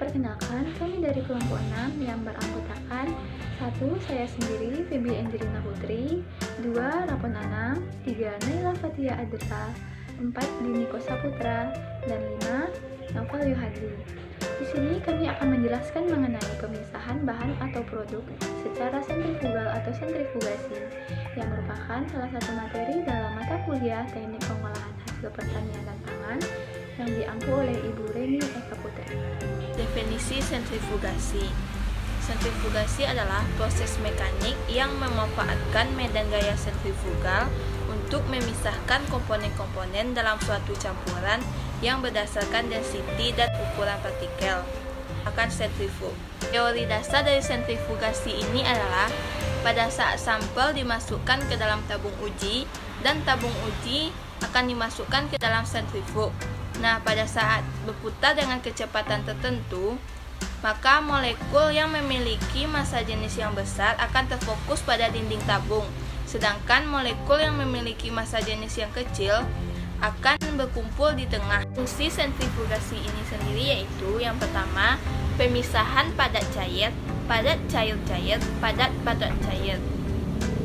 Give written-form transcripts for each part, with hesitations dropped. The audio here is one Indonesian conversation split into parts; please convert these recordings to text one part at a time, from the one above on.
Perkenalkan, kami dari kelompok 6 yang beranggotakan 1. Saya sendiri, Febi Angelina Putri, 2. Rapon Anam, 3. Naila Fatia Adra, 4. Dini Kosa Putra, dan 5. Novel Yohadri. Di sini kami akan menjelaskan mengenai pemisahan bahan atau produk secara sentrifugal atau sentrifugasi, yang merupakan salah satu materi dalam mata kuliah Teknik Pengolahan Hasil Pertanian dan Pangan yang diampu oleh Ibu Reni Eka Putri. Definisi sentrifugasi. Sentrifugasi adalah proses mekanik yang memanfaatkan medan gaya sentrifugal untuk memisahkan komponen-komponen dalam suatu campuran yang berdasarkan density dan ukuran partikel akan sentrifug. Teori dasar dari sentrifugasi ini adalah pada saat sampel dimasukkan ke dalam tabung uji dan tabung uji akan dimasukkan ke dalam sentrifug. Nah, pada saat berputar dengan kecepatan tertentu, maka molekul yang memiliki massa jenis yang besar akan terfokus pada dinding tabung, sedangkan molekul yang memiliki massa jenis yang kecil akan berkumpul di tengah. Fungsi sentrifugasi ini sendiri yaitu yang pertama, pemisahan padat cair, padat cair-cair, padat padat cair.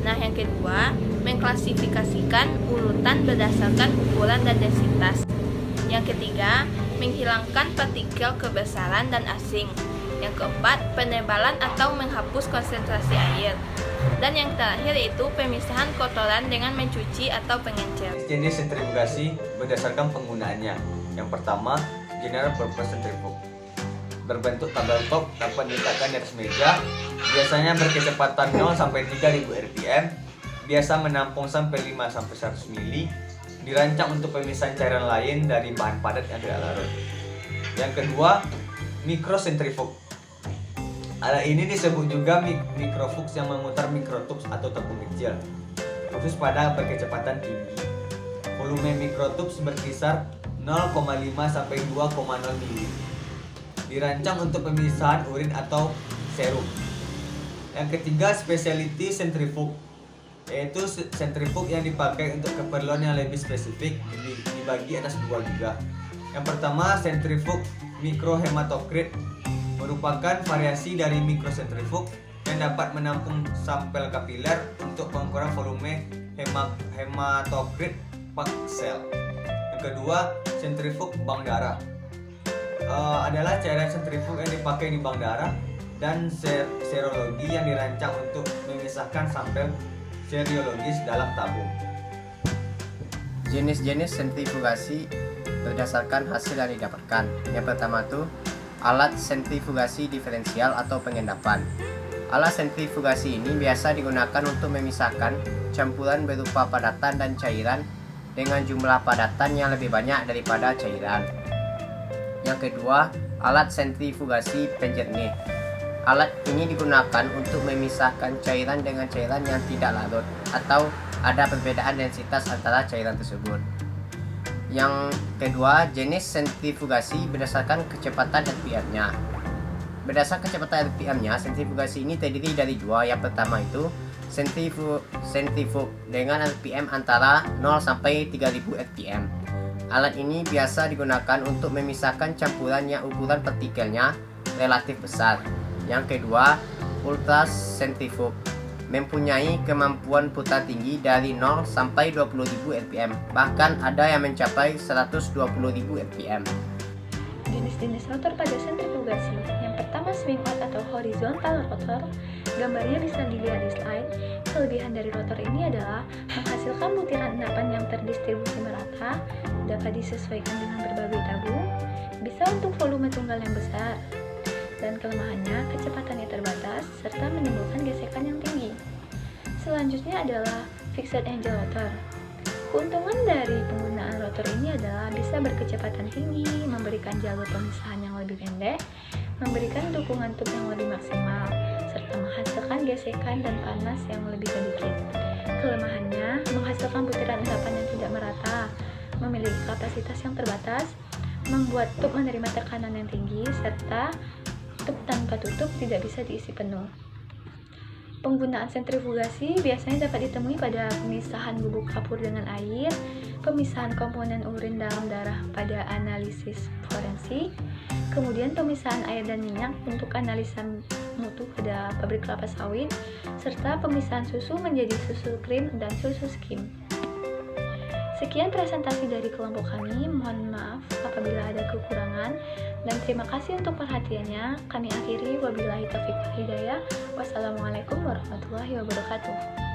Nah, yang kedua, mengklasifikasikan urutan berdasarkan ukuran dan densitas. Yang ketiga, menghilangkan partikel kebesaran dan asing. Yang keempat, penebalan atau menghapus konsentrasi air. Dan yang terakhir yaitu pemisahan kotoran dengan mencuci atau pengencer. Jenis sentrifugasi berdasarkan penggunaannya. Yang pertama, general purpose centrifuge. Berbentuk tabel top dapat diletakkan di atas meja, biasanya berkecepatan 0 sampai 3000 rpm, biasa menampung sampai 5 sampai 100 ml, dirancang untuk pemisahan cairan lain dari bahan padat yang tidak larut. Yang kedua, microcentrifuge. Alat ini disebut juga microfuge yang memutar microtubes atau tabung kecil, khusus pada berkecepatan tinggi. Volume microtubes berkisar 0,5 sampai 2,0 ml. Dirancang untuk pemisahan urin atau serum. Yang ketiga, specialty centrifuge, yaitu sentrifuge yang dipakai untuk keperluan yang lebih spesifik, dibagi atas dua juga. Yang pertama, sentrifuge microhematocrit, merupakan variasi dari microcentrifuge yang dapat menampung sampel kapiler untuk pengukuran volume hematokrit pak sel. Yang kedua, sentrifuge bank darah adalah cairan sentrifuge yang dipakai di bank darah dan serologi yang dirancang untuk memisahkan sampel seriologis dalam tabung. Jenis-jenis sentrifugasi berdasarkan hasil yang didapatkan. Yang pertama tuh alat sentrifugasi diferensial atau pengendapan. Alat sentrifugasi ini biasa digunakan untuk memisahkan campuran berupa padatan dan cairan dengan jumlah padatan yang lebih banyak daripada cairan. Yang kedua, alat sentrifugasi penjernih. Alat ini digunakan untuk memisahkan cairan dengan cairan yang tidak larut atau ada perbedaan densitas antara cairan tersebut. Yang kedua, jenis sentrifugasi berdasarkan kecepatan RPM-nya. Berdasarkan kecepatan RPM-nya, sentrifugasi ini terdiri dari dua. Yang pertama itu sentrifuge dengan RPM antara 0 sampai 3000 RPM. Alat ini biasa digunakan untuk memisahkan campuran yang ukuran partikelnya relatif besar. Yang kedua, ultracentrifuge, mempunyai kemampuan putar tinggi dari 0 sampai 20.000 rpm, bahkan ada yang mencapai 120.000 rpm. Jenis-jenis rotor pada sentrifugasi. Yang pertama, swing out atau horizontal rotor. Gambarnya bisa dilihat di slide. Kelebihan dari rotor ini adalah menghasilkan butiran endapan yang terdistribusi merata, dapat disesuaikan dengan berbagai tabung, bisa untuk volume tunggal yang besar, dan kelemahannya kecepatannya terbatas serta menimbulkan gesekan yang tinggi. Selanjutnya adalah fixed angle rotor. Keuntungan dari penggunaan rotor ini adalah bisa berkecepatan tinggi, memberikan jalur pemisahan yang lebih pendek, memberikan dukungan tuk yang lebih maksimal, serta menghasilkan gesekan dan panas yang lebih sedikit. Kelemahannya menghasilkan butiran endapan yang tidak merata, memiliki kapasitas yang terbatas, membuat tuk menerima tekanan yang tinggi, serta tuk tanpa tutup tidak bisa diisi penuh. Penggunaan sentrifugasi biasanya dapat ditemui pada pemisahan bubuk kapur dengan air, pemisahan komponen urin dalam darah pada analisis forensik, kemudian pemisahan air dan minyak untuk analisa mutu pada pabrik kelapa sawit, serta pemisahan susu menjadi susu krim dan susu skim. Sekian presentasi dari kelompok kami, mohon maaf apabila ada kekurangan, dan terima kasih untuk perhatiannya. Kami akhiri, wabillahi taufiq wal hidayah. Wassalamualaikum warahmatullahi wabarakatuh.